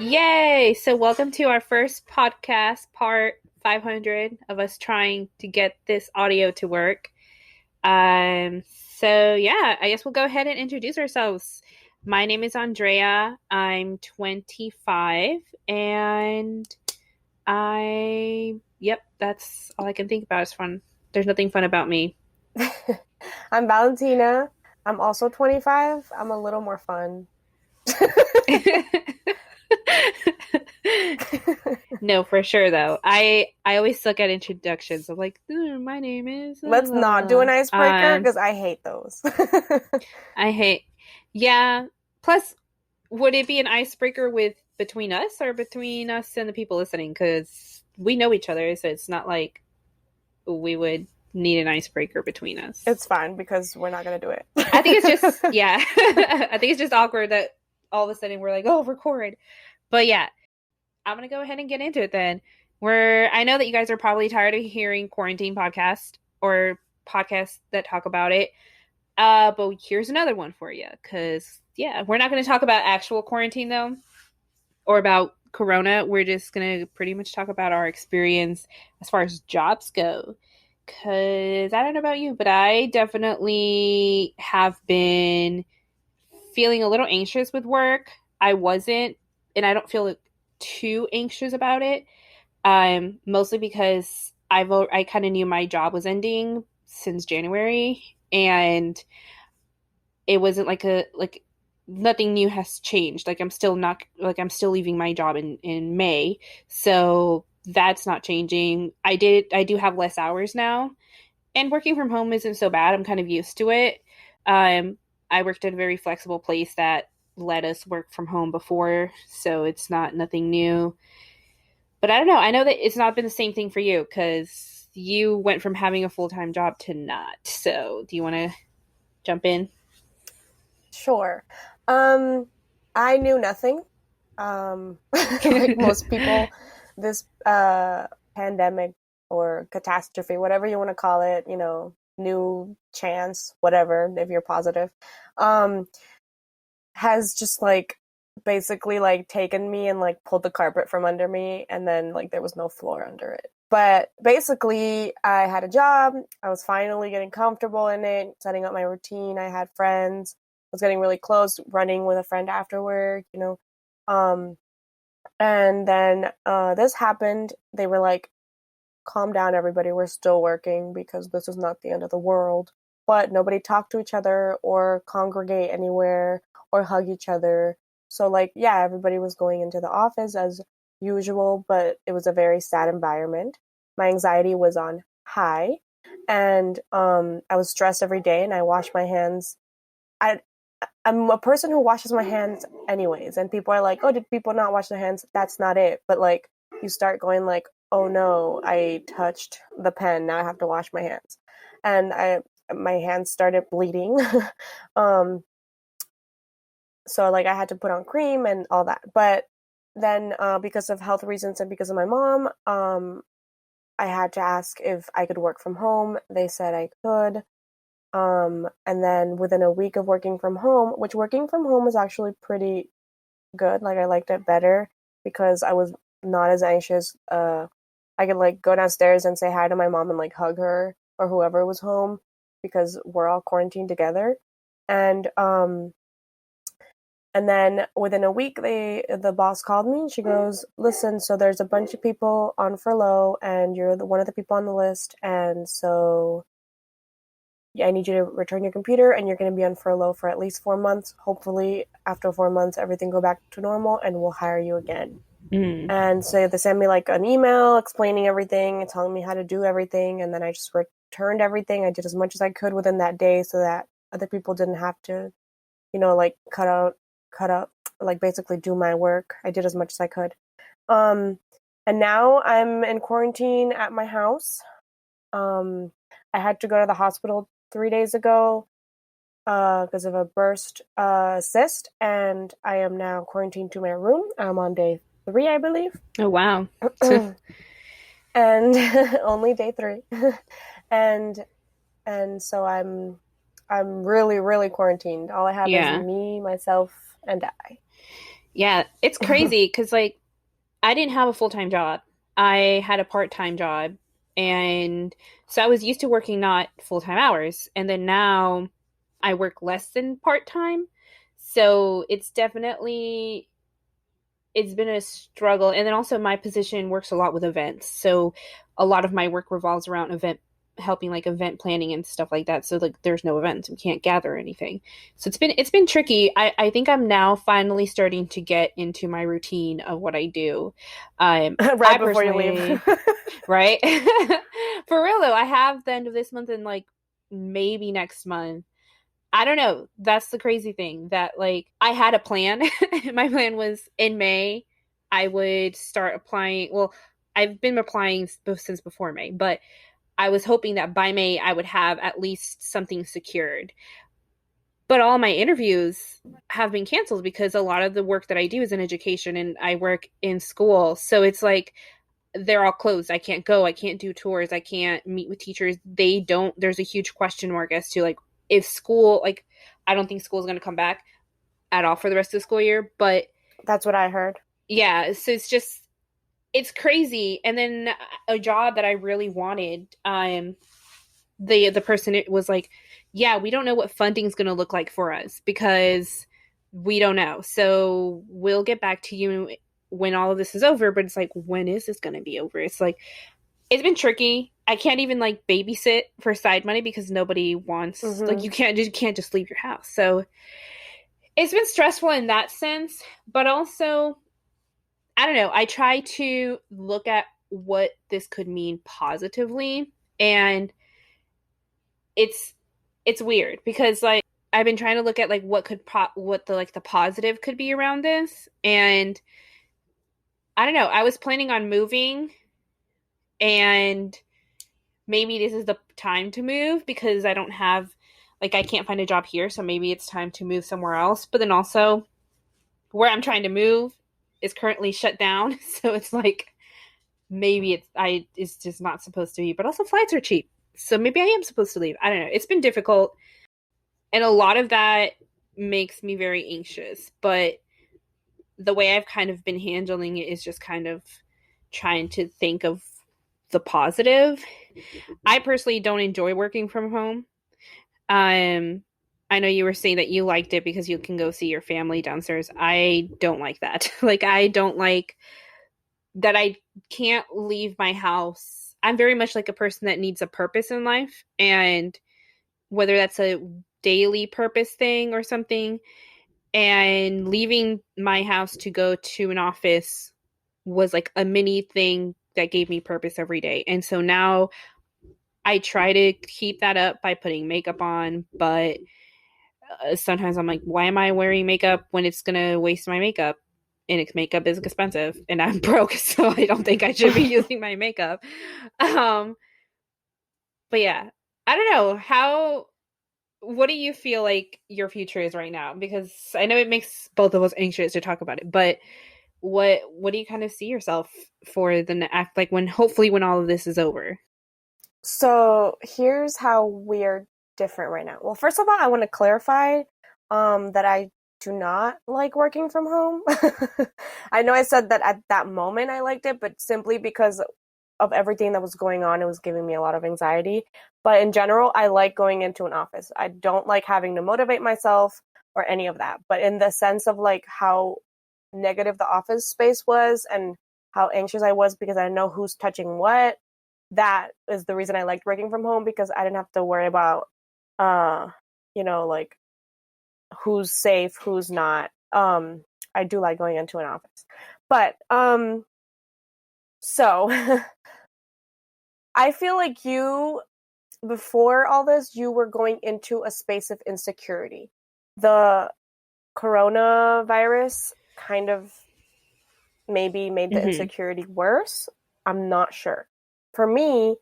Yay! So, welcome to our first podcast, part 500 of us trying to get this audio to work. I guess we'll go ahead and introduce ourselves. My name is Andrea. I'm 25, and that's all I can think about is fun. There's nothing fun about me. I'm Valentina. I'm also 25. I'm a little more fun. No, for sure though. I always suck at introductions. I'm like, my name is. Let's not do an icebreaker because I hate those. I hate. Yeah. Plus, would it be an icebreaker between us or between us and the people listening? Because we know each other, so it's not like we would need an icebreaker between us. It's fine because we're not gonna do it. I think it's just I think it's just awkward that all of a sudden we're like, oh, record. But yeah, I'm gonna go ahead and get into it then. I know that you guys are probably tired of hearing quarantine podcasts or podcasts that talk about it. But here's another one for you, because we're not going to talk about actual quarantine though, or about Corona. We're just going to pretty much talk about our experience as far as jobs go. Because I don't know about you, but I definitely have been feeling a little anxious with work. I wasn't, and I don't feel too anxious about it. Mostly because I kind of knew my job was ending since January, and it wasn't like nothing new has changed. Like I'm still leaving my job in May, so that's not changing. I do have less hours now, and working from home isn't so bad. I'm kind of used to it. I worked at a very flexible place that let us work from home before, so it's nothing new. But I don't know. I know that it's not been the same thing for you because you went from having a full-time job to not. So do you want to jump in? Sure. I knew nothing. Like most people, this pandemic or catastrophe, whatever you want to call it, new chance, whatever, if you're positive, has just basically taken me and pulled the carpet from under me, and then there was no floor under it. But basically I had a job. I was finally getting comfortable in it, setting up my routine. I had friends. I was getting really close, running with a friend after work, and then this happened. They were like, calm down, everybody, we're still working because this is not the end of the world. But nobody talked to each other or congregate anywhere or hug each other. So everybody was going into the office as usual, but it was a very sad environment. My anxiety was on high, and I was stressed every day, and I washed my hands. I'm a person who washes my hands anyways, and people are like, oh, did people not wash their hands? That's not it. But you start going oh no, I touched the pen, now I have to wash my hands. And my hands started bleeding. So I had to put on cream and all that. But then because of health reasons and because of my mom, I had to ask if I could work from home. They said I could. And then within a week of working from home, which working from home was actually pretty good. I liked it better because I was not as anxious. I could go downstairs and say hi to my mom and hug her or whoever was home because we're all quarantined together. And then within a week, the boss called me and she goes, listen, so there's a bunch of people on furlough and you're one of the people on the list. And so I need you to return your computer and you're going to be on furlough for at least 4 months. Hopefully after 4 months, everything go back to normal and we'll hire you again. Mm. And so they sent me an email explaining everything and telling me how to do everything. And then I just returned everything. I did as much as I could within that day so that other people didn't have to, cut out, basically do my work. I did as much as I could. And now I'm in quarantine at my house. I had to go to the hospital 3 days ago because of a burst cyst, and I am now quarantined to my room. I'm on day 3, I believe. Oh wow. And only day 3. and so I'm really, really quarantined. All I have is me, myself, and I. Yeah, it's crazy because like I didn't have a full-time job. I had a part-time job. And so I was used to working not full-time hours. And then now I work less than part-time. So it's been a struggle. And then also my position works a lot with events. So a lot of my work revolves around helping like event planning and stuff like that. So like there's no events. We can't gather anything. So it's been tricky. I think I'm now finally starting to get into my routine of what I do. Right I before you leave. personally, right? For real though, I have the end of this month and like maybe next month. I don't know. That's the crazy thing that like I had a plan. My plan was in May I would start applying. Well, I've been applying since before May, but I was hoping that by May I would have at least something secured. But all my interviews have been canceled because a lot of the work that I do is in education and I work in school. So it's like they're all closed. I can't go. I can't do tours. I can't meet with teachers. There's a huge question mark as to like if school, like, I don't think school is going to come back at all for the rest of the school year. But That's what I heard. yeah, so it's crazy. And then a job that I really wanted, the person it was like, yeah, we don't know what funding's going to look like for us because we don't know. So we'll get back to you when all of this is over. But it's like, when is this going to be over? It's like, it's been tricky. I can't even like babysit for side money because nobody wants like you can't just leave your house. So it's been stressful in that sense, but also I don't know. I try to look at what this could mean positively, and it's it's weird because like I've been trying to look at like what the like the positive could be around this, and I don't know. I was planning on moving, and maybe this is the time to move because I don't have like I can't find a job here, so maybe it's time to move somewhere else. But then also where I'm trying to move is currently shut down, so it's like maybe it's just not supposed to be. But also flights are cheap, so maybe I am supposed to leave. I don't know. It's been difficult, and a lot of that makes me very anxious. But the way I've kind of been handling it is just kind of trying to think of the positive. I personally don't enjoy working from home. Um, I know you were saying that you liked it because you can go see your family downstairs. I don't like that. Like, I don't like that I can't leave my house. I'm very much like a person that needs a purpose in life. And whether that's a daily purpose thing or something, and leaving my house to go to an office was like a mini thing that gave me purpose every day. And so now I try to keep that up by putting makeup on, but sometimes I'm like, why am I wearing makeup when it's gonna waste my makeup? And makeup is expensive, and I'm broke, so I don't think I should be using my makeup. Um, but yeah, I don't know how. What do you feel like your future is right now? Because I know it makes both of us anxious to talk about it, but what do you kind of see yourself for the act like when hopefully when all of this is over? So here's how we're different right now. Well, first of all, I want to clarify that I do not like working from home. I know I said that at that moment I liked it, but simply because of everything that was going on, it was giving me a lot of anxiety. But in general, I like going into an office. I don't like having to motivate myself or any of that. But in the sense of like how negative the office space was and how anxious I was because I didn't know who's touching what, that is the reason I liked working from home because I didn't have to worry about, uh, like who's safe, who's not. I do like going into an office, but so I feel like before all this, you were going into a space of insecurity. The coronavirus kind of maybe made the Mm-hmm. insecurity worse. I'm not sure. For me,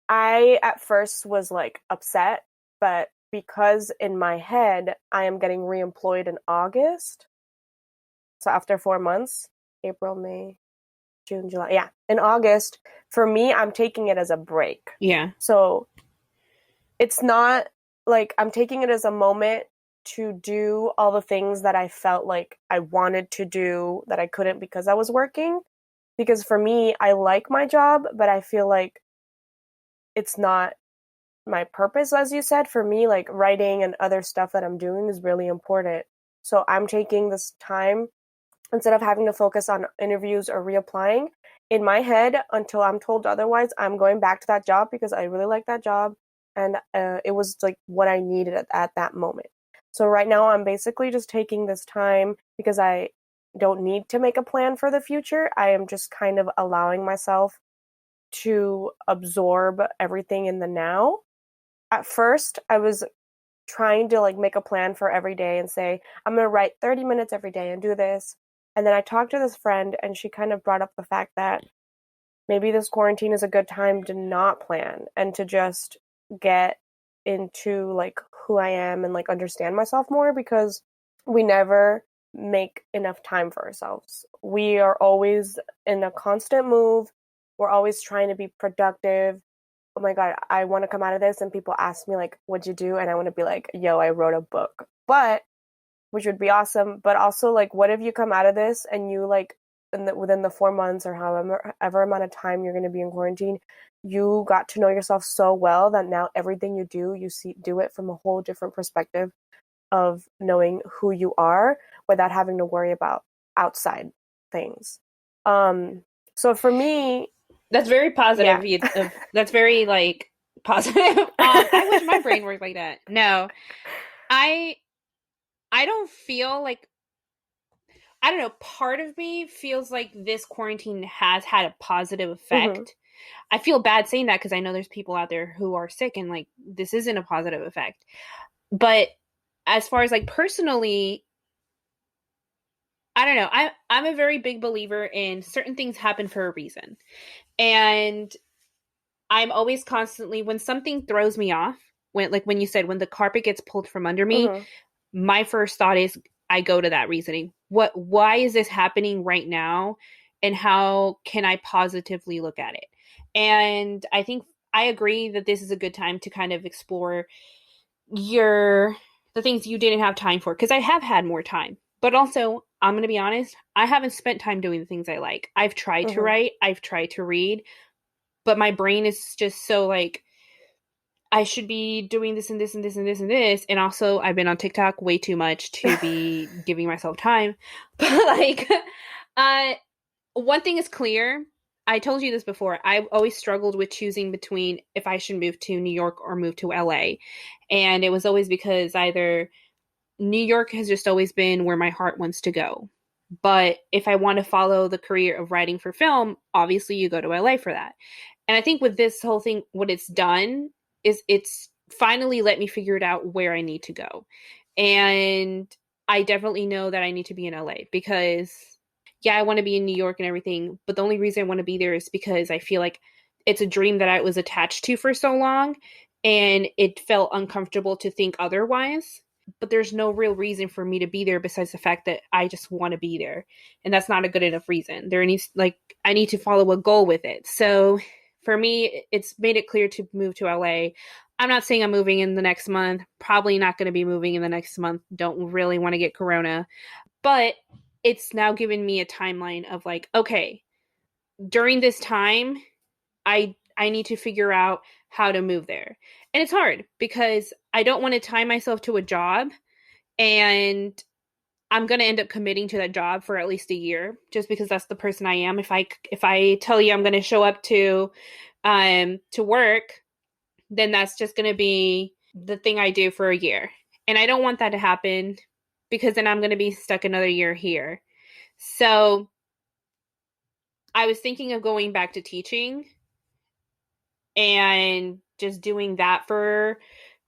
I at first was like upset, but because in my head I am getting reemployed in August, so after 4 months, April, May, June, July, yeah, in August, for me, I'm taking it as a break. Yeah. So it's not like I'm taking it as a moment to do all the things that I felt like I wanted to do that I couldn't because I was working. Because for me, I like my job, but I feel like it's not my purpose, as you said. For me, like writing and other stuff that I'm doing is really important. So I'm taking this time instead of having to focus on interviews or reapplying. In my head, until I'm told otherwise, I'm going back to that job because I really like that job, and it was like what I needed at that moment. So right now, I'm basically just taking this time because I don't need to make a plan for the future. I am just kind of allowing myself to absorb everything in the now. At first, I was trying to like make a plan for every day and say, I'm going to write 30 minutes every day and do this. And then I talked to this friend and she kind of brought up the fact that maybe this quarantine is a good time to not plan and to just get into like who I am and like understand myself more, because we never make enough time for ourselves. We are always in a constant move. We're always trying to be productive. Oh my God, I want to come out of this and people ask me like, what'd you do? And I want to be like, yo, I wrote a book. But which would be awesome. But also like, what if you come out of this and you like within the 4 months or however amount of time you're going to be in quarantine, you got to know yourself so well that now everything you do, do it from a whole different perspective of knowing who you are without having to worry about outside things. So for me, That's very yeah. positive. That's very like positive. I wish my brain worked like that. No, I I don't feel like, I don't know, part of me feels like this quarantine has had a positive effect. Mm-hmm. I feel bad saying that because I know there's people out there who are sick and like this isn't a positive effect. But as far as like personally, I don't know. I'm a very big believer in certain things happen for a reason. And I'm always constantly, when something throws me off, when you said when the carpet gets pulled from under me, Mm-hmm. my first thought is I go to that reasoning. Why is this happening right now? And how can I positively look at it? And I think I agree that this is a good time to kind of explore your the things you didn't have time for, because I have had more time. But also, I'm going to be honest, I haven't spent time doing the things I like. I've tried to Mm-hmm. write, I've tried to read, but my brain is just so like I should be doing this and this and this and this and this. And also, I've been on TikTok way too much to be giving myself time. But like, uh, one thing is clear. I told you this before. I've always struggled with choosing between if I should move to New York or move to LA. And it was always because either New York has just always been where my heart wants to go. But if I want to follow the career of writing for film, obviously you go to LA for that. And I think with this whole thing, what it's done is it's finally let me figure it out where I need to go. And I definitely know that I need to be in LA because, yeah, I want to be in New York and everything. But the only reason I want to be there is because I feel like it's a dream that I was attached to for so long. And it felt uncomfortable to think otherwise. But there's no real reason for me to be there besides the fact that I just want to be there. And that's not a good enough reason. There needs, like, I need to follow a goal with it. So for me, it's made it clear to move to LA. I'm not saying I'm moving in the next month. Probably not going to be moving in the next month. Don't really want to get corona. But it's now given me a timeline of like, okay, during this time, I need to figure out how to move there. And it's hard because I don't want to tie myself to a job, and I'm going to end up committing to that job for at least a year just because that's the person I am. If I tell you I'm going to show up to work, then that's just going to be the thing I do for a year. And I don't want that to happen because then I'm going to be stuck another year here. So I was thinking of going back to teaching and just doing that for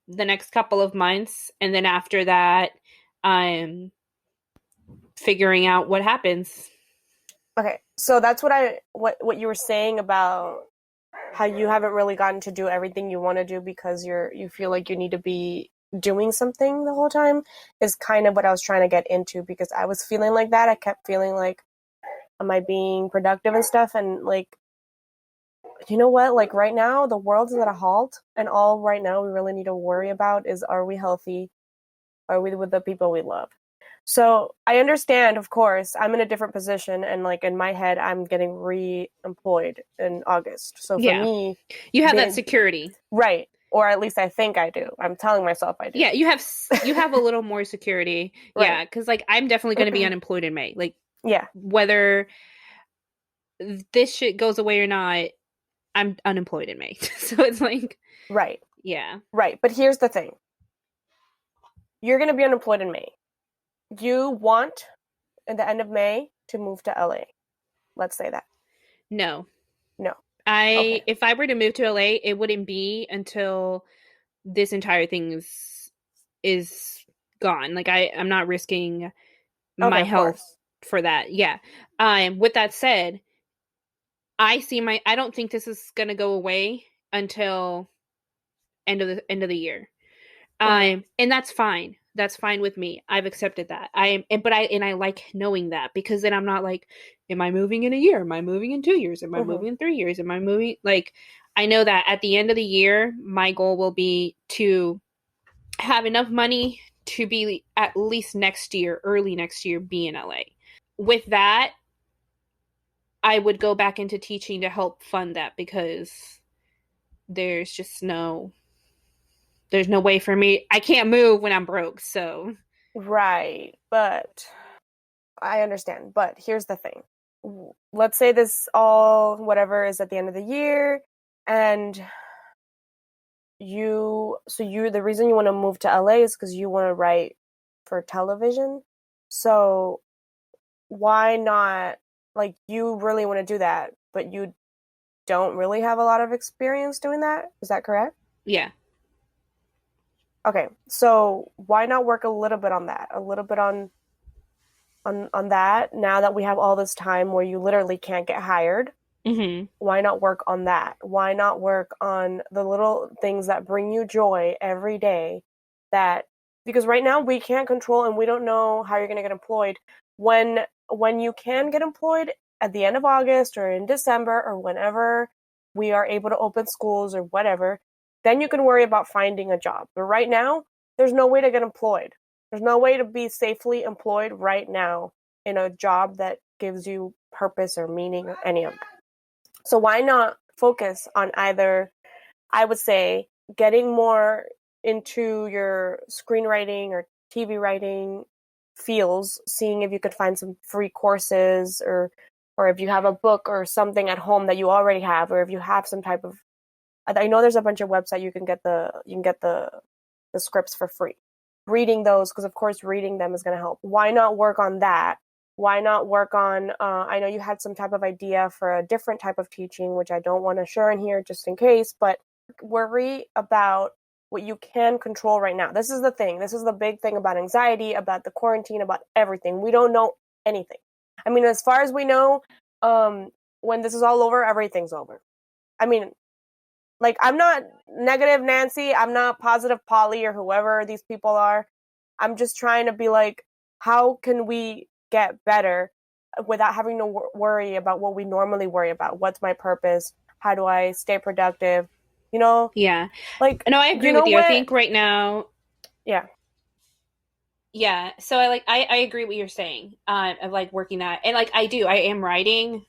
the next couple of months. And then after that, figuring out what happens. Okay, so that's what you were saying about how you haven't really gotten to do everything you want to do because you feel like you need to be doing something the whole time is kind of what I was trying to get into, because I was feeling like that. I kept feeling like, am I being productive and stuff? And like, you know what? Like right now, the world is at a halt, and all right now we really need to worry about is, are we healthy? Are we with the people we love? So I understand, of course, I'm in a different position, and like in my head, I'm getting re-employed in August. So for Yeah. me, You have that being security. right, or at least I think I do. I'm telling myself I do. Yeah, you have a little more security. Right. Yeah, because like I'm definitely going to be unemployed in May. Like Yeah. whether this shit goes away or not, I'm unemployed in May. So it's like, Right. yeah, Right. But here's the thing. You're going to be unemployed in May. You want at the end of May to move to LA. Let's say that. no. No. Okay. If I were to move to LA, it wouldn't be until this entire thing is gone. Like I'm not risking Okay, my of health course. for that. Yeah. With that said, I don't think this is gonna go away until end of the year. Mm-hmm. And that's fine. That's fine with me. I've accepted that. I like knowing that, because then I'm not like, am I moving in a year? Am I moving in 2 years? Am I Mm-hmm. moving in 3 years? Am I moving like I know that at the end of the year, my goal will be to have enough money to be at least next year, early next year, be in LA. With that, I would go back into teaching to help fund that, because there's just there's no way for me. I can't move when I'm broke. So Right. But I understand. But here's the thing. Let's say this all whatever is at the end of the year, and the reason you want to move to LA is because you want to write for television. So why not, like, you really want to do that, but you don't really have a lot of experience doing that? Is that correct? yeah. Okay, so why not work a little bit on that? A little bit on that now that we have all this time where you literally can't get hired. Mm-hmm. Why not work on that? Why not work on the little things that bring you joy every day? That because right now we can't control and we don't know how you're going to get employed. When you can get employed at the end of August or in December or whenever we are able to open schools or whatever, then you can worry about finding a job. But right now, there's no way to get employed. There's no way to be safely employed right now in a job that gives you purpose or meaning or any of that. So why not focus on either, I would say, getting more into your screenwriting or TV writing fields, seeing if you could find some free courses, or if you have a book or something at home that you already have, or if you have some type of, I know there's a bunch of websites you can get the scripts for free. Reading those, because of course reading them is going to help. Why not work on that? Why not work on, I know you had some type of idea for a different type of teaching, which I don't want to share in here just in case, but worry about what you can control right now. This is the thing. This is the big thing about anxiety, about the quarantine, about everything. We don't know anything. I mean, as far as we know, when this is all over, everything's over. I mean, like, I'm not negative Nancy. I'm not positive Polly or whoever these people are. I'm just trying to be like, how can we get better without having to worry about what we normally worry about? What's my purpose? How do I stay productive? You know, Yeah. like, No, I you agree know with you. I what? think right now, Yeah. yeah. So I agree what you're saying. Of like working that, and like I am writing.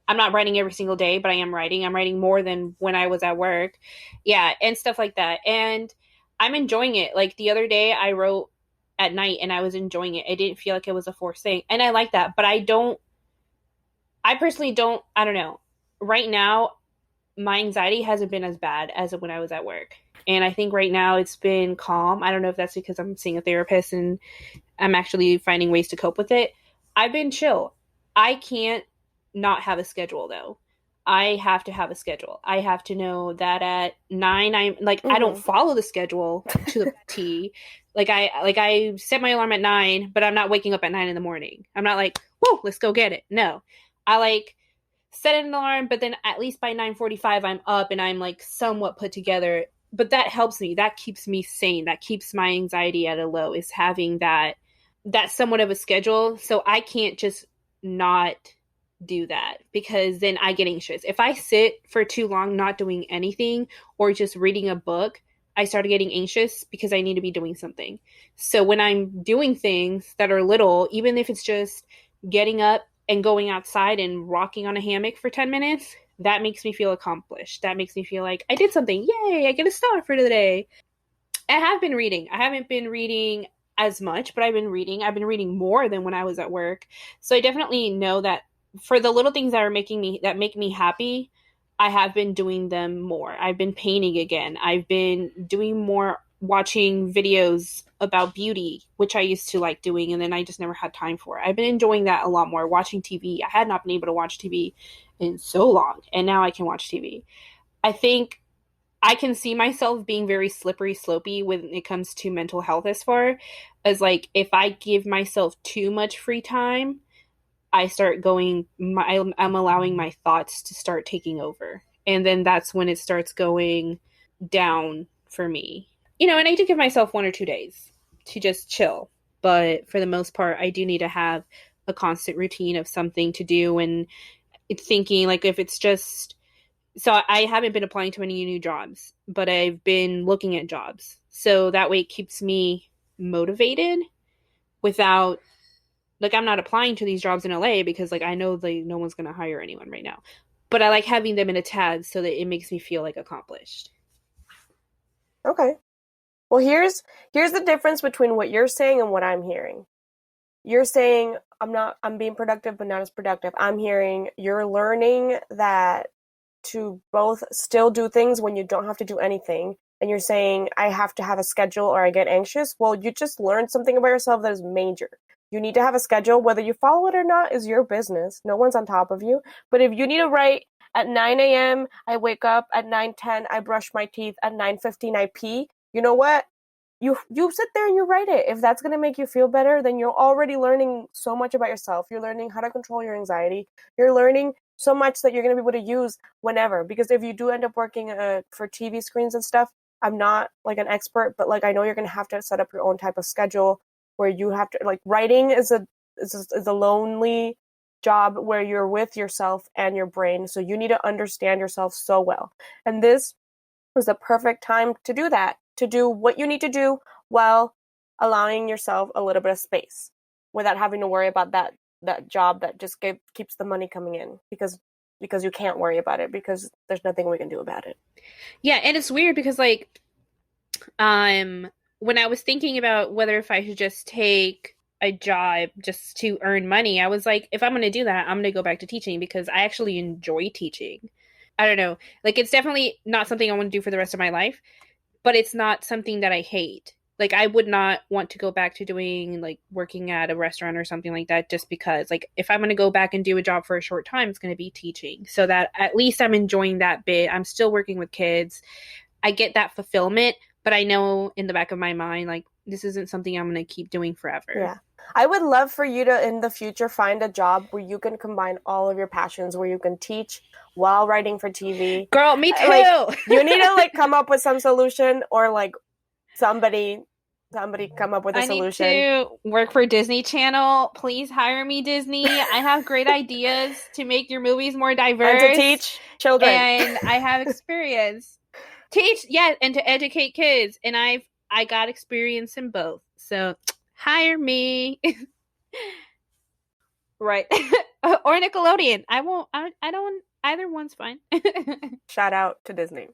I'm not writing every single day, but I am writing. I'm writing more than when I was at work. Yeah, and stuff like that. And I'm enjoying it. Like the other day I wrote at night and I was enjoying it. It didn't feel like it was a forced thing. And I like that. But I personally don't, I don't know. Right now, my anxiety hasn't been as bad as when I was at work. And I think right now it's been calm. I don't know if that's because I'm seeing a therapist and I'm actually finding ways to cope with it. I've been chill. I can't not have a schedule though. I have to have a schedule. I have to know that at 9 I'm like I don't Mm-hmm. follow the schedule to the T. Like I set my alarm at 9, but I'm not waking up at 9 in the morning. I'm not like, "Whoa, let's go get it." No. I like set an alarm, but then at least by 9:45 I'm up and I'm like somewhat put together. But that helps me. That keeps me sane. That keeps my anxiety at a low, is having that somewhat of a schedule. So I can't just not do that, because then I get anxious. If I sit for too long not doing anything or just reading a book, I started getting anxious because I need to be doing something. So when I'm doing things that are little, even if it's just getting up and going outside and rocking on a hammock for 10 minutes, that makes me feel accomplished. That makes me feel like I did something. Yay, I get a star for the day. I have been reading. I haven't been reading as much, but I've been reading. I've been reading more than when I was at work. So I definitely know that for the little things that are that make me happy, I have been doing them more. I've been painting again. I've been doing more watching videos about beauty, which I used to like doing and then I just never had time for. I've been enjoying that a lot more. Watching TV. I had not been able to watch TV in so long, and now I can watch TV. I think I can see myself being very slippery slopey when it comes to mental health as far as like if I give myself too much free time, I start going I'm allowing my thoughts to start taking over. And then that's when it starts going down for me. You know, and I do give myself 1 or 2 days to just chill. But for the most part, I do need to have a constant routine of something to do and thinking like if it's just so I haven't been applying to any new jobs, but I've been looking at jobs. So that way it keeps me motivated without like I'm not applying to these jobs in LA because like I know like no one's going to hire anyone right now. But I like having them in a tag so that it makes me feel like accomplished. Okay. Well, here's the difference between what you're saying and what I'm hearing. You're saying I'm being productive but not as productive. I'm hearing you're learning that to both still do things when you don't have to do anything, and you're saying I have to have a schedule or I get anxious. Well, you just learned something about yourself that is major. You need to have a schedule. Whether you follow it or not is your business. No one's on top of you. But if you need to write at 9 a.m., I wake up at 9:10, I brush my teeth, at 9:15 I pee. You know what? You sit there and you write it. If that's going to make you feel better, then you're already learning so much about yourself. You're learning how to control your anxiety. You're learning so much that you're going to be able to use whenever. Because if you do end up working for TV screens and stuff, I'm not like an expert, but like I know you're going to have to set up your own type of schedule where you have to like writing is a lonely job where you're with yourself and your brain. So you need to understand yourself so well. And this was the perfect time to do that, to do what you need to do while allowing yourself a little bit of space without having to worry about that job that just keeps the money coming in because you can't worry about it because there's nothing we can do about it. Yeah, and it's weird because like when I was thinking about whether if I should just take a job just to earn money, I was like if I'm going to do that, I'm going to go back to teaching because I actually enjoy teaching. I don't know. Like it's definitely not something I want to do for the rest of my life, but it's not something that I hate. Like I would not want to go back to doing like working at a restaurant or something like that just because like if I'm going to go back and do a job for a short time, it's going to be teaching. So that at least I'm enjoying that bit. I'm still working with kids. I get that fulfillment, but I know in the back of my mind like this isn't something I'm going to keep doing forever. Yeah. I would love for you to in the future find a job where you can combine all of your passions, where you can teach while writing for TV. Girl, me too. Like, you need to like come up with some solution or like somebody come up with a solution. I need to work for Disney Channel. Please hire me, Disney. I have great ideas to make your movies more diverse. And to teach children. And I have experience. Teach, yeah, and to educate kids. And I got experience in both. So hire me. Right. Or Nickelodeon. I don't, either one's fine. Shout out to Disney.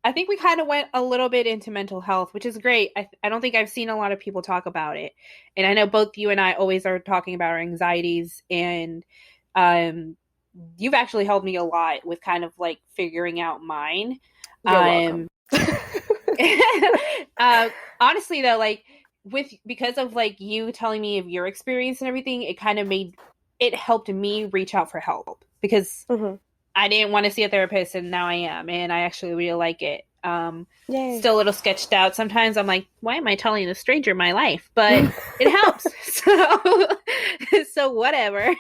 I think we kind of went a little bit into mental health, which is great. I don't think I've seen a lot of people talk about it. And I know both you and I always are talking about our anxieties. And you've actually helped me a lot with kind of like figuring out mine. You're welcome. Honestly, though, like because of like you telling me of your experience and everything, it kind of it helped me reach out for help because I didn't want to see a therapist and now I am, and I actually really like it. Still a little sketched out. Sometimes I'm like, why am I telling a stranger my life? But it helps. So whatever.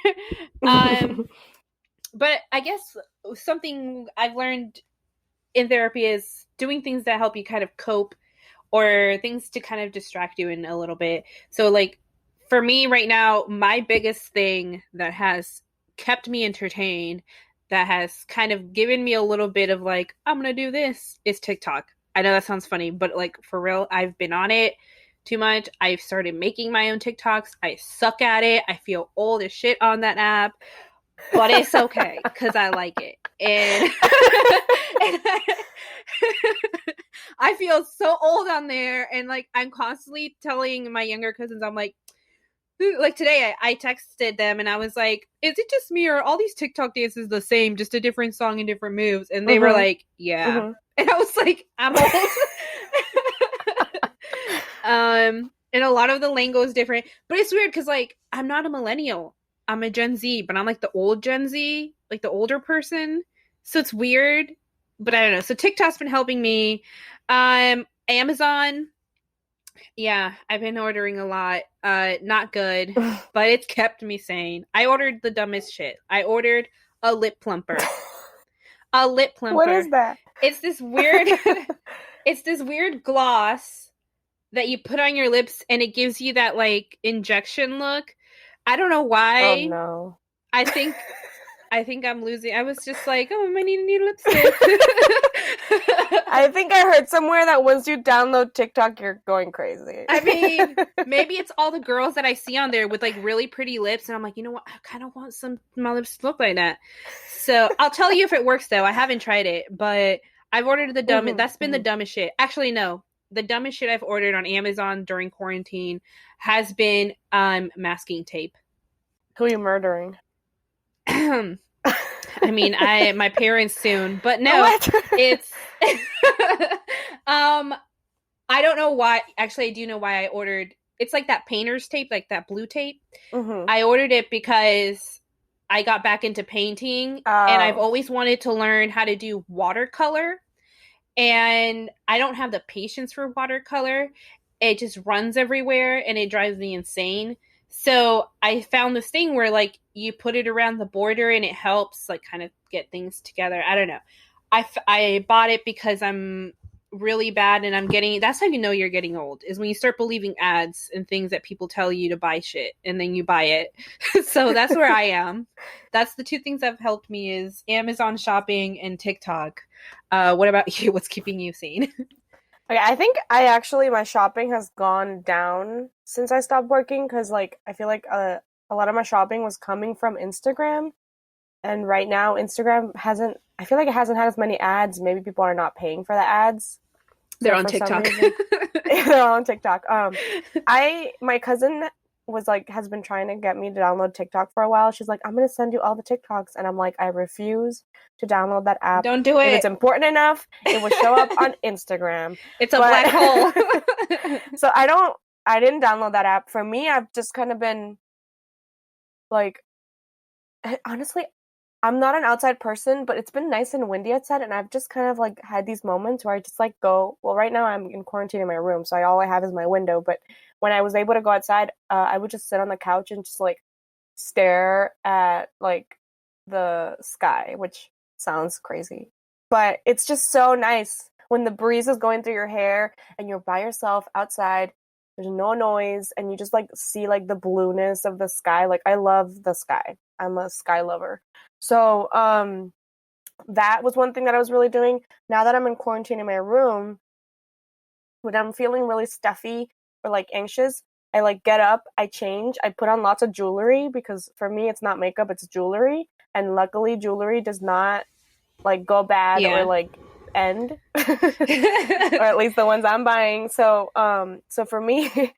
But I guess something I've learned in therapy is doing things that help you kind of cope or things to kind of distract you in a little bit. So like for me right now, my biggest thing that has kept me entertained that has kind of given me a little bit of like, I'm gonna do this, is TikTok. I know that sounds funny, but like for real, I've been on it too much. I've started making my own TikToks. I suck at it. I feel old as shit on that app, but it's okay because I like it. And, I feel so old on there. And like, I'm constantly telling my younger cousins, I'm like today I texted them and I was like, is it just me or are all these TikTok dances the same, just a different song and different moves? And they were like, yeah. And I was like, I'm old. And a lot of the lingo is different, but it's weird because like I'm not a millennial, I'm a Gen Z, but I'm like the old Gen Z, like the older person, so it's weird. But I don't know, so TikTok's been helping me. Amazon, yeah, I've been ordering a lot. Not good, but it's kept me sane. I ordered the dumbest shit. I ordered a lip plumper. A lip plumper. What is that? It's this weird it's this weird gloss that you put on your lips and it gives you that like injection look. I don't know why. Oh no. I think I'm losing. I was just like, oh, I might need a new lipstick. I think I heard somewhere that once you download TikTok, you're going crazy. I mean, maybe it's all the girls that I see on there with like really pretty lips, and I'm like, you know what? I kind of want my lips to look like that. So I'll tell you if it works though. I haven't tried it, but I've ordered the dumbest. That's been the dumbest shit. Actually, no. The dumbest shit I've ordered on Amazon during quarantine has been masking tape. Who are you murdering? I mean, my parents soon, but no, it's I don't know why. Actually, I do know why I ordered. It's like that painter's tape, like that blue tape. I ordered it because I got back into painting, and I've always wanted to learn how to do watercolor, and I don't have the patience for watercolor. It just runs everywhere, and it drives me insane. So I found this thing where like you put it around the border and it helps like kind of get things together. I don't know. I bought it because I'm really bad and I'm getting, that's how you know you're getting old, is when you start believing ads and things that people tell you to buy shit and then you buy it. So that's where I am. That's the two things that have helped me is Amazon shopping and TikTok. What about you? What's keeping you sane? Okay, I think my shopping has gone down since I stopped working because, like, I feel like a lot of my shopping was coming from Instagram, and right now Instagram I feel like it hasn't had as many ads. Maybe people are not paying for the ads. They're on TikTok. They're on TikTok. My cousin has been trying to get me to download TikTok for a while. She's like, I'm going to send you all the TikToks. And I'm like, I refuse to download that app. Don't do it. If it's important enough, it will show up on Instagram. It's a black hole. So I didn't download that app. For me, I've just kind of been like, honestly, I'm not an outside person, but it's been nice and windy outside, and I've just kind of like had these moments where I just like go, well, right now I'm in quarantine in my room, so all I have is my window, but when I was able to go outside, I would just sit on the couch and just like stare at like the sky, which sounds crazy, but it's just so nice when the breeze is going through your hair and you're by yourself outside. There's no noise, and you just like see like the blueness of the sky. Like I love the sky. I'm a sky lover. So that was one thing that I was really doing. Now that I'm in quarantine in my room, when I'm feeling really stuffy or like anxious, I like get up, I change, I put on lots of jewelry because for me it's not makeup, it's jewelry. And luckily jewelry does not like go bad or like end or at least the ones I'm buying. So for me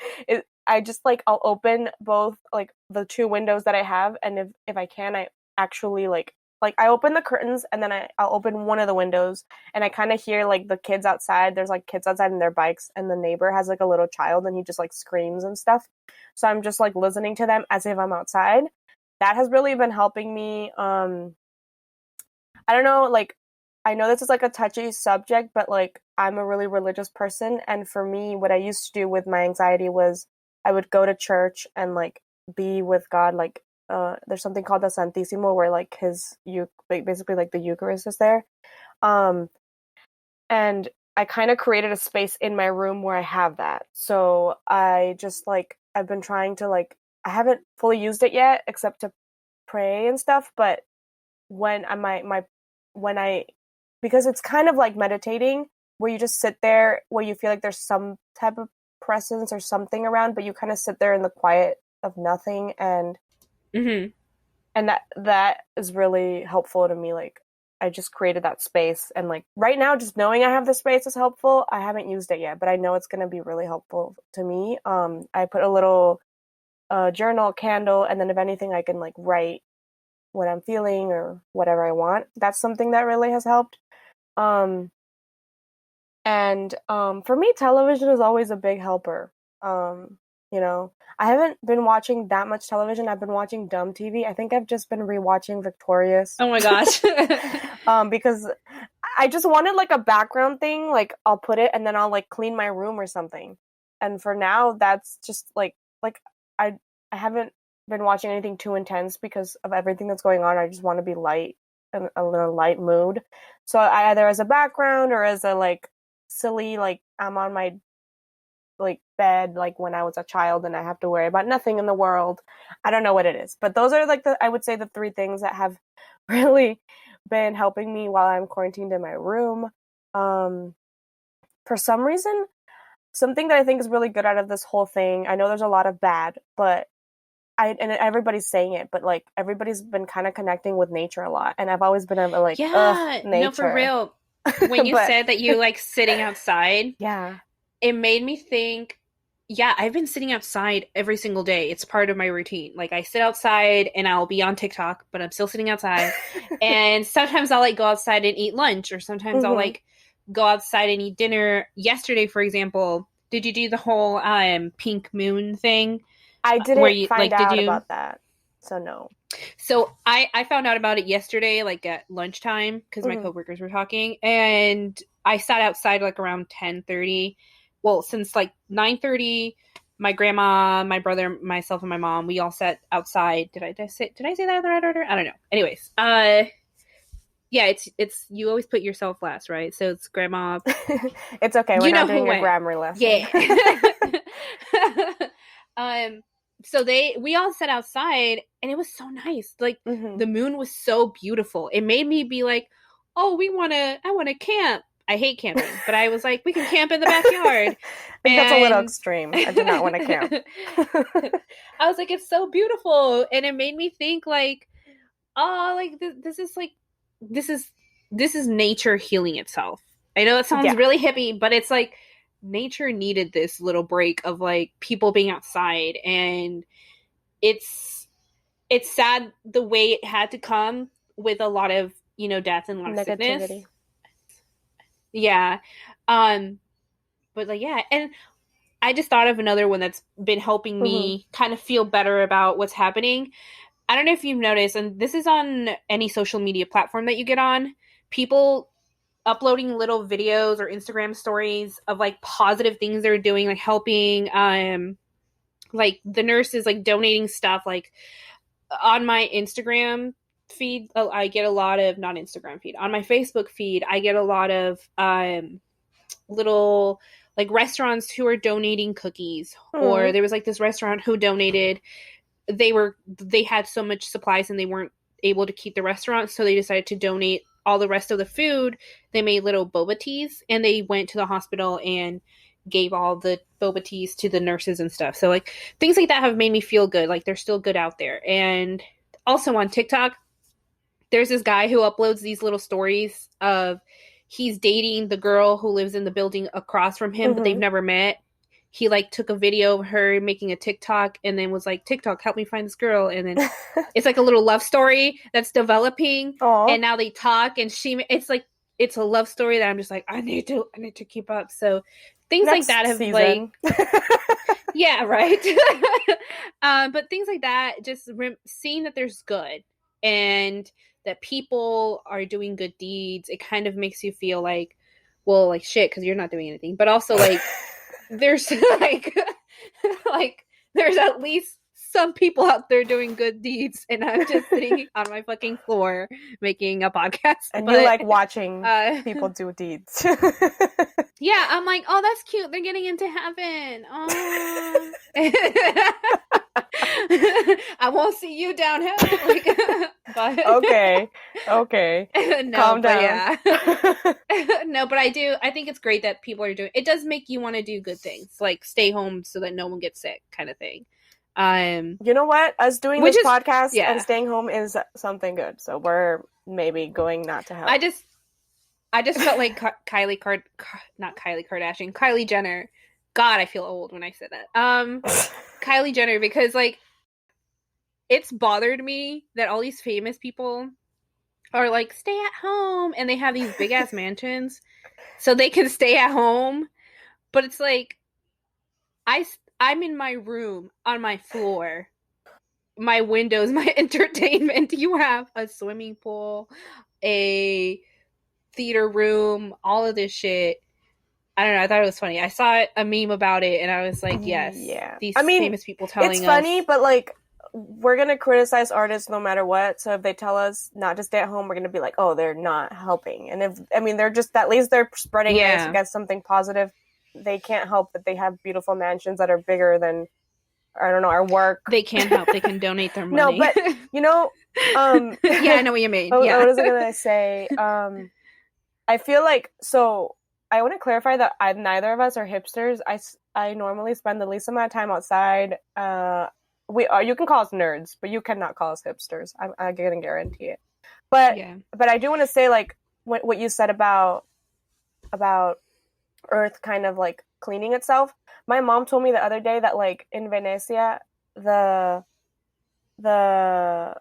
I just like I'll open both like the two windows that I have, and if I can, I actually like I open the curtains and then I'll open one of the windows and I kind of hear like the kids outside. There's like kids outside in their bikes, and the neighbor has like a little child and he just like screams and stuff. So I'm just like listening to them as if I'm outside. That has really been helping me. I don't know, like I know this is like a touchy subject, but like I'm a really religious person, and for me what I used to do with my anxiety was I would go to church and like be with God. Like there's something called the Santissimo where like basically like the Eucharist is there. And I kind of created a space in my room where I have that. So I just like I've been trying to like I haven't fully used it yet except to pray and stuff, but when when I because it's kind of like meditating where you just sit there where you feel like there's some type of presence or something around, but you kind of sit there in the quiet of nothing, Mm-hmm. and that is really helpful to me. Like I just created that space, and like right now just knowing I have the space is helpful. I haven't used it yet, but I know it's going to be really helpful to me. I put a little journal, candle, and then if anything I can like write what I'm feeling or whatever I want. That's something that really has helped. Um and for me television is always a big helper. You know, I haven't been watching that much television. I've been watching dumb TV. I think I've just been rewatching Victorious. Oh my gosh. Because I just wanted like a background thing, like I'll put it and then I'll like clean my room or something. And for now that's just like I haven't been watching anything too intense because of everything that's going on. I just want to be light and a little light mood. So I either as a background or as a like silly like I'm on my like bed like when I was a child and I have to worry about nothing in the world. I don't know what it is, but those are like I would say the three things that have really been helping me while I'm quarantined in my room. For some reason, something that I think is really good out of this whole thing. I know there's a lot of bad, but and everybody's saying it, but like everybody's been kind of connecting with nature a lot, and I've always been a like Yeah, no, for nature. real. When you But said that you like sitting outside, yeah, it made me think, yeah, I've been sitting outside every single day. It's part of my routine. Like I sit outside and I'll be on TikTok, but I'm still sitting outside. And sometimes I'll like go outside and eat lunch, or sometimes I'll mm-hmm. like go outside and eat dinner. Yesterday, for example, did you do the whole pink moon thing? I Where didn't you find like did out you about that, so no. So I found out about it yesterday, like at lunchtime, because my Mm-hmm. coworkers were talking, and I sat outside like around 10:30. Well, since like 9:30, my grandma, my brother, myself, and my mom, we all sat outside. Did I say that in the right order? I don't know. Anyways, yeah, it's you always put yourself last, right? So it's grandma. It's okay. We're You know not who doing a went. grammar lesson. Yeah. um so we all sat outside and it was so nice. Like Mm-hmm. the moon was so beautiful. It made me be like, "Oh, I want to camp." I hate camping, but I was like, "We can camp in the backyard." I think that's a little And extreme. I do not want to camp. I was like, "It's so beautiful." And it made me think like, "Oh, like this is like this is this is nature healing itself." I know it sounds Yeah. really hippie, but it's like nature needed this little break of like people being outside, and it's it's sad the way it had to come with a lot of, death and a lot of sickness. Negativity. Yeah. Um but like yeah, and I just thought of another one that's been helping Mm-hmm. me kind of feel better about what's happening. I don't know if you've noticed, and this is on any social media platform that you get on, people uploading little videos or Instagram stories of like positive things they're doing, like helping, like the nurses, like donating stuff. Like on my Instagram feed, I get a lot of, not Instagram feed, on my Facebook feed, I get a lot of little like restaurants who are donating cookies. Or Mm. there was like this restaurant who donated, they had so much supplies and they weren't able to keep the restaurant, so they decided to donate all the rest of the food. They made little boba teas and they went to the hospital and gave all the boba teas to the nurses and stuff. So like things like that have made me feel good, like they're still good out there. And also on TikTok, there's this guy who uploads these little stories of he's dating the girl who lives in the building across from him, but they've Mm-hmm. never met. He like took a video of her making a TikTok and then was like, "TikTok, help me find this girl." And then it's like a little love story that's developing. Oh, And now they talk, and it's like it's a love story that I'm just like, I need to keep up. So things like next that have like, season. yeah, right. But things like that, just seeing that there's good and that people are doing good deeds, it kind of makes you feel like, well, like shit, because you're not doing anything. But also like there's like like there's at least some people out there doing good deeds, and I'm just sitting on my fucking floor making a podcast. And you But like watching uh people do deeds. yeah, I'm like, oh, that's cute, they're getting into heaven. Oh. I won't see you downhill. Like, but Okay. Okay. no, Calm but down. yeah. No, but I think it's great that people are doing it. Does make you want to do good things, like stay home so that no one gets sick kind of thing. You know what? Us doing Which this is podcast and yeah. staying home is something good. So we're maybe going not to I help. just I just felt like not Kylie Kardashian, Kylie Jenner. God, I feel old when I said that. Kylie Jenner, because like it's bothered me that all these famous people are like stay at home and they have these big ass mansions so they can stay at home, but it's like I'm in my room on my floor, my windows, my entertainment. You have a swimming pool, a theater room, all of this shit. I don't know. I thought it was funny. I saw a meme about it, and I was like, "Yes, Yeah. these I mean, famous people it's telling us." funny, but like we're gonna criticize artists no matter what. So if they tell us not to stay at home, we're gonna be like, oh, they're not helping. And if I mean, they're just at least they're spreading nice Yeah, against something positive. They can't help that they have beautiful mansions that are bigger than I don't know our work. they can help. They can donate their No, money. but you know, Yeah, I know what you mean. what Yeah, was I gonna say? I feel like so. I want to clarify that neither of us are hipsters. I normally spend the least amount of time outside. We are. You can call us nerds, but you cannot call us hipsters. I'm gonna guarantee it. But yeah, but I do want to say like what you said about Earth kind of like cleaning itself. My mom told me the other day that like in Venecia the the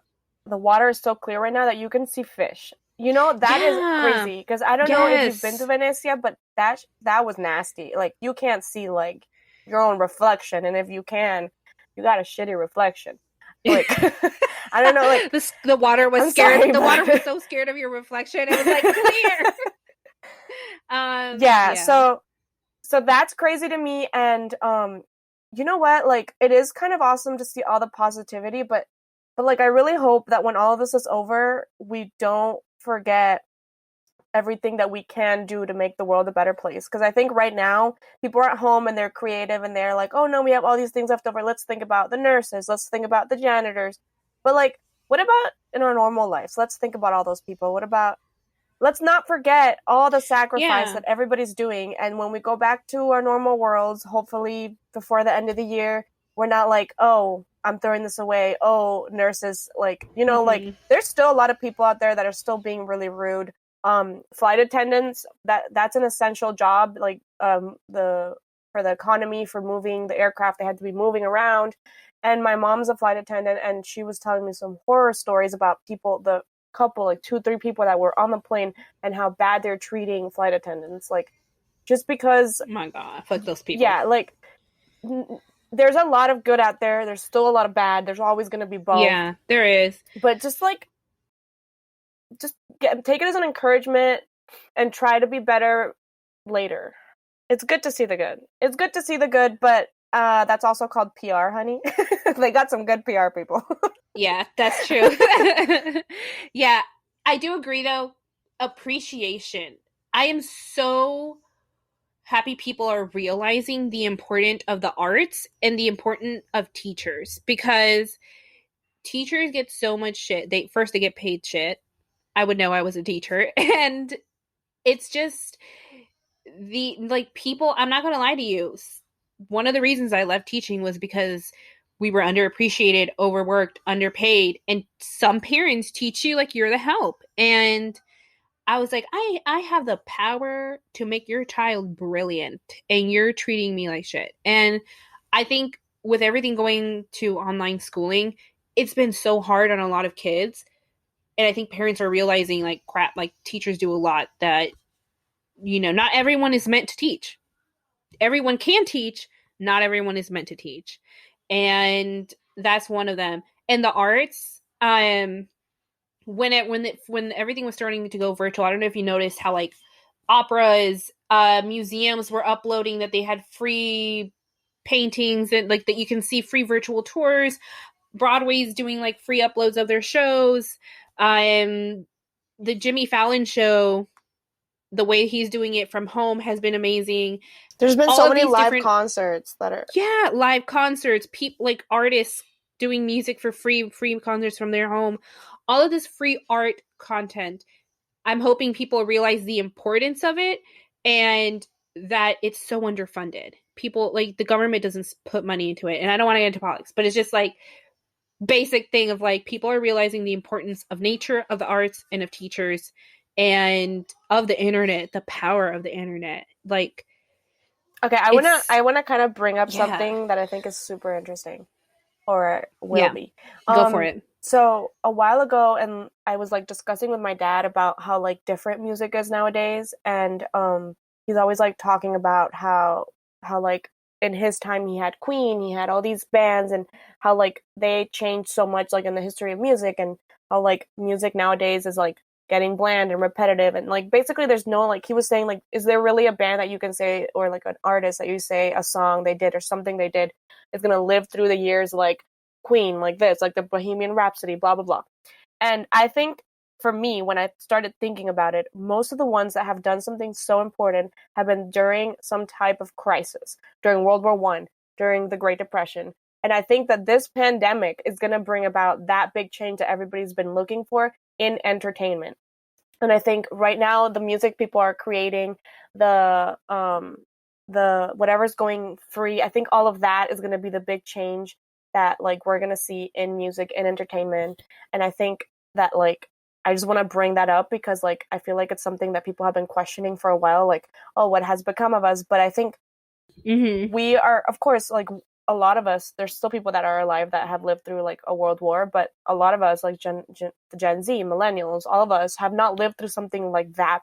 the water is so clear right now that you can see fish. You know, that is yeah. crazy because I don't know if you've been to Yes. Venecia, but that was nasty. Like you can't see like your own reflection, and if you can, you got a shitty reflection. Like I don't know, like The water was I'm scared. sorry, The water was but so scared of your reflection. It was like clear. yeah, Yeah. so that's crazy to me and you know what? Like it is kind of awesome to see all the positivity, but like I really hope that when all of this is over, we don't forget everything that we can do to make the world a better place. Because I think right now people are at home and they're creative and they're like, oh no, we have all these things left over. Let's think about the nurses. Let's think about the janitors. But like, what about in our normal lives? Let's think about all those people. What about let's not forget all the sacrifice Yeah. that everybody's doing. And when we go back to our normal worlds, hopefully before the end of the year, we're not like, oh, I'm throwing this away. Oh, nurses, like, you know, like Mm-hmm. there's still a lot of people out there that are still being really rude. Flight attendants, that's an essential job. Like, the for the economy, for moving the aircraft, they had to be moving around. And my mom's a flight attendant, and she was telling me some horror stories about people, the couple, like two, three people that were on the plane and how bad they're treating flight attendants. Like, just because, Oh my God, fuck those people. yeah, like, there's a lot of good out there. There's still a lot of bad. There's always going to be both. Yeah, there is. But just like, take it as an encouragement and try to be better later. It's good to see the good. It's good to see the good, but that's also called PR, honey. They got some good PR people. Yeah, that's true. Yeah, I do agree though. Appreciation. I am so happy people are realizing the importance of the arts and the importance of teachers because teachers get so much shit. They get paid shit. I would know I was a teacher and it's just the like people, I'm not going to lie to you. One of the reasons I left teaching was because we were underappreciated, overworked, underpaid, and some parents teach you like you're the help. And I was like, I have the power to make your child brilliant, and you're treating me like shit. And I think with everything going to online schooling, it's been so hard on a lot of kids. And I think parents are realizing like crap, like teachers do a lot that, not everyone is meant to teach. Everyone can teach, not everyone is meant to teach. And that's one of them. And the arts, when everything was starting to go virtual, I don't know if you noticed how like operas, museums were uploading that they had free paintings and like that you can see free virtual tours. Broadway's doing like free uploads of their shows. The Jimmy Fallon show, the way he's doing it from home has been amazing. There's been All so of many these live different, concerts that are yeah, live concerts, people like artists doing music for free concerts from their home. All of this free art content. I'm hoping people realize the importance of it and that it's so underfunded. People like the government doesn't put money into it. And I don't want to get into politics, but it's just like basic thing of like people are realizing the importance of nature, of the arts, and of teachers and of the internet, the power of the internet. Like okay. it's I wanna kind of bring up yeah. something that I think is super interesting, or will Yeah. be. Go for Um, it. so a while ago, and I was like discussing with my dad about how like different music is nowadays, and he's always like talking about how like in his time he had Queen, he had all these bands, and how like they changed so much like in the history of music, and how like music nowadays is like getting bland and repetitive, and like basically there's no like he was saying like is there really a band that you can say, or like an artist that you say a song they did or something they did is gonna live through the years like Queen, like this, like the Bohemian Rhapsody, blah blah blah. And I think for me, when I started thinking about it, most of the ones that have done something so important have been during some type of crisis, during World War One, during the Great Depression. And I think that this pandemic is going to bring about that big change that everybody's been looking for in entertainment. And I think right now the music people are creating, the whatever's going free, I think all of that is going to be the big change that like we're going to see in music and entertainment. And I think that like I just want to bring that up because like I feel like it's something that people have been questioning for a while, like, oh, what has become of us? But I think Mm-hmm. we are, of course, like a lot of us, there's still people that are alive that have lived through like a world war, but a lot of us, like the Gen Z, millennials, all of us have not lived through something like that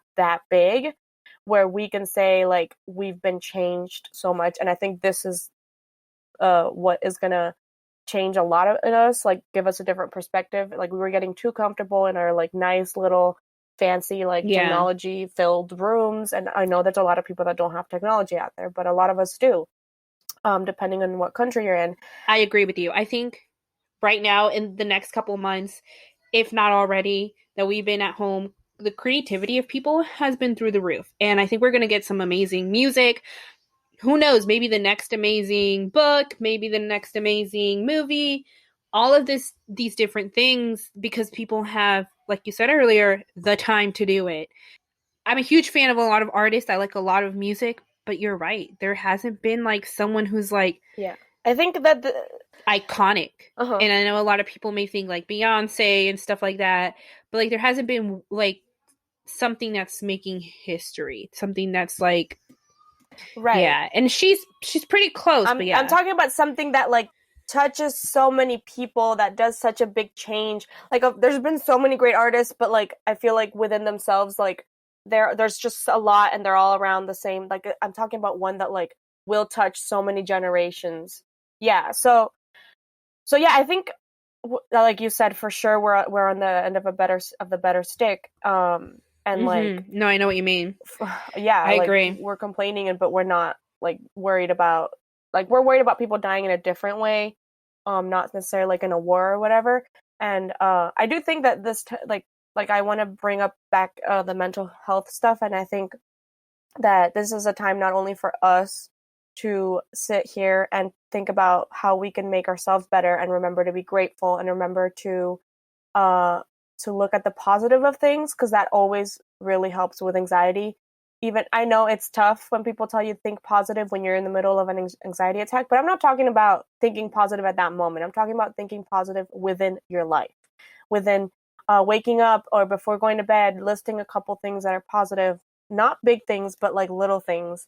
big, where we can say like we've been changed so much. And I think this is what is gonna change a lot of in us, like give us a different perspective. Like we were getting too comfortable in our like nice little fancy like Yeah. technology filled rooms, and I know there's a lot of people that don't have technology out there, but a lot of us do, depending on what country you're in. I agree with you. I think right now in the next couple of months, if not already, that we've been at home, the creativity of people has been through the roof. And I think we're going to get some amazing music. Who knows, maybe the next amazing book, maybe the next amazing movie, all of these different things because people have, like you said earlier, the time to do it. I'm a huge fan of a lot of artists. I like a lot of music, but you're right. There hasn't been like someone who's like Yeah, I think that the iconic. uh-huh. And I know a lot of people may think like Beyonce and stuff like that, but like there hasn't been like something that's making history, something that's like Right. yeah, and she's pretty close, but I'm yeah. talking about something that like touches so many people, that does such a big change. Like there's been so many great artists, but like I feel like within themselves, like there's just a lot, and they're all around the same. Like I'm talking about one that like will touch so many generations. Yeah. So yeah, I think like you said, for sure we're on the end of the better stick. And like No, I know what you mean. yeah, I like agree. we're complaining, and but we're not like worried about, like we're worried about people dying in a different way, not necessarily like in a war or whatever. And I do think that like I want to bring up back the mental health stuff, and I think that this is a time not only for us to sit here and think about how we can make ourselves better, and remember to be grateful, and remember uh to look at the positive of things, because that always really helps with anxiety. Even I know it's tough when people tell you think positive when you're in the middle of an anxiety attack, but I'm not talking about thinking positive at that moment. I'm talking about thinking positive within your life, within waking up or before going to bed, listing a couple things that are positive, not big things, but like little things.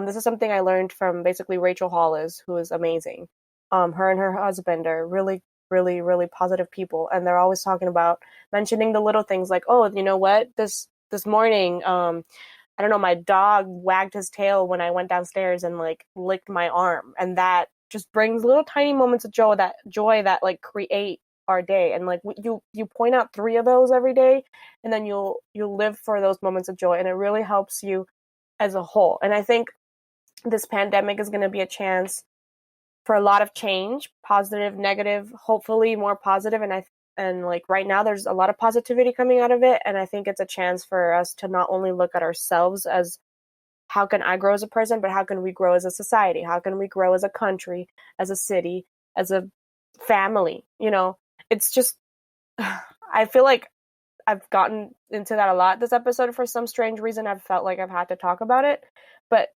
This is something I learned from basically Rachel Hollis, who is amazing. Her and her husband are really, really, really positive people, and they're always talking about mentioning the little things, like, oh, you know what, this morning, I don't know, my dog wagged his tail when I went downstairs and like licked my arm, and that just brings little tiny moments of joy that like create our day. And like you point out three of those every day, and then you'll live for those moments of joy, and it really helps you as a whole. And I think this pandemic is going to be a chance for a lot of change, positive, negative, hopefully more positive. And And like right now there's a lot of positivity coming out of it, and I think it's a chance for us to not only look at ourselves as how can I grow as a person, but how can we grow as a society? How can we grow as a country, as a city, as a family? You know, it's just, I feel like I've gotten into that a lot this episode. For some strange reason, I've felt like I've had to talk about it, but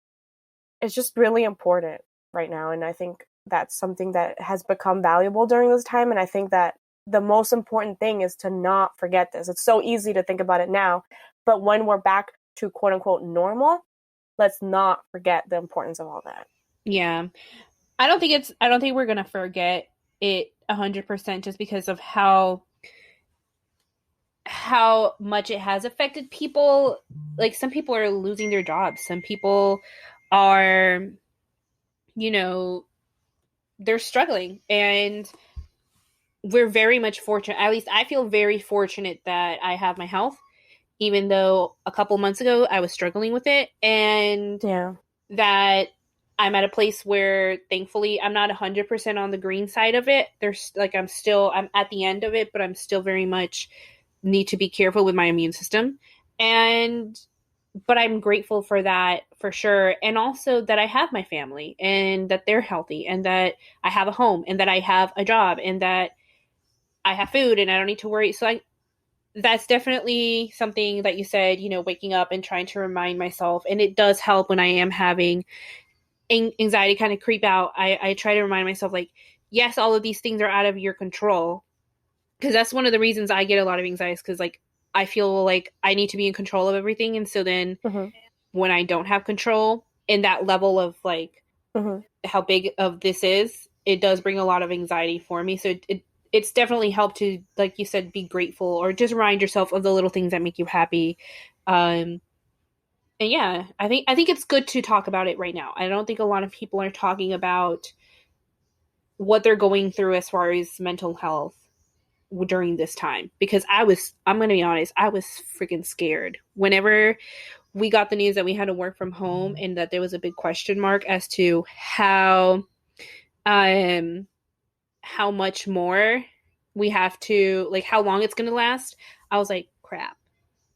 it's just really important right now. And I think that's something that has become valuable during this time. And I think that the most important thing is to not forget this. It's so easy to think about it now, but when we're back to quote unquote normal, let's not forget the importance of all that. Yeah. I don't think we're going to forget it 100% just because of how much it has affected people. Like, some people are losing their jobs. Some people are, you know, they're struggling, and we're very much fortunate. At least I feel very fortunate that I have my health, even though a couple months ago I was struggling with it, and that I'm at a place where thankfully I'm not 100% on the green side of it. There's like, I'm at the end of it, but I'm still very much need to be careful with my immune system. But I'm grateful for that, for sure. And also that I have my family, and that they're healthy, and that I have a home, and that I have a job, and that I have food, and I don't need to worry. So that's definitely something that you said, you know, waking up and trying to remind myself. And it does help when I am having anxiety kind of creep out. I try to remind myself, like, yes, all of these things are out of your control. Because that's one of the reasons I get a lot of anxiety, because like I feel like I need to be in control of everything. And so then when I don't have control in that level of like how big of this is, it does bring a lot of anxiety for me. So it's definitely helped to, like you said, be grateful, or just remind yourself of the little things that make you happy. And yeah, I think it's good to talk about it right now. I don't think a lot of people are talking about what they're going through as far as mental health during this time, because I'm going to be honest, I was freaking scared whenever we got the news that we had to work from home, and that there was a big question mark as to how much more we have to, like, how long it's going to last. I was like, crap,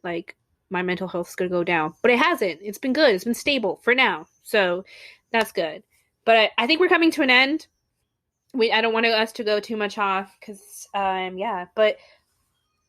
like my mental health is going to go down, but it hasn't. It's been good. It's been stable for now. So that's good. But I think we're coming to an end. I don't want us to go too much off, because yeah, but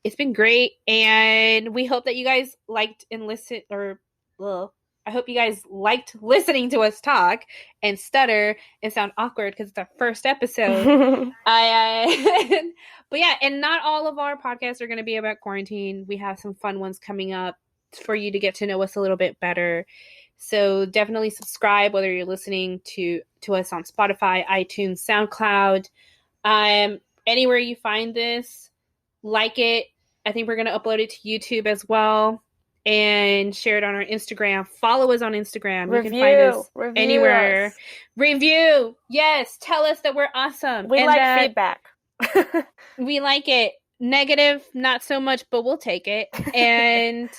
it's been great, and we hope that you guys liked and listened, or I hope you guys liked listening to us talk and stutter and sound awkward, because it's our first episode. But yeah, and not all of our podcasts are going to be about quarantine. We have some fun ones coming up for you to get to know us a little bit better. So definitely subscribe, whether you're listening to us on Spotify, iTunes, SoundCloud, anywhere you find this. Like it. I think we're going to upload it to YouTube as well, and share it on our Instagram. Follow us on Instagram. You can find us anywhere. Review. Yes. Tell us that we're awesome. We like feedback. We like it. Negative, not so much, but we'll take it. And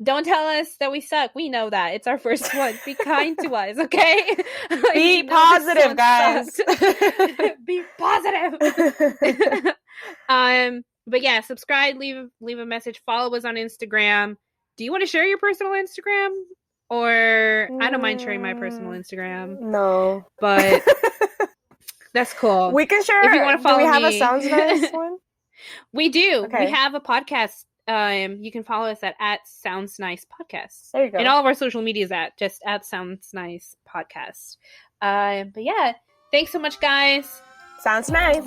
don't tell us that we suck. We know that. It's our first one. Be kind to us, okay? Be positive, guys. Be positive. But yeah, subscribe, leave a message, follow us on Instagram. Do you want to share your personal Instagram? Or I don't mind sharing my personal Instagram. No. But that's cool. We can share. If you want to follow me. Do we have me. a Sounds Nice one? We do. Okay. We have a podcast. You can follow us at Sounds Nice Podcast. There you go. And all of our social media is at Sounds Nice Podcast. But yeah, thanks so much, guys. Sounds nice.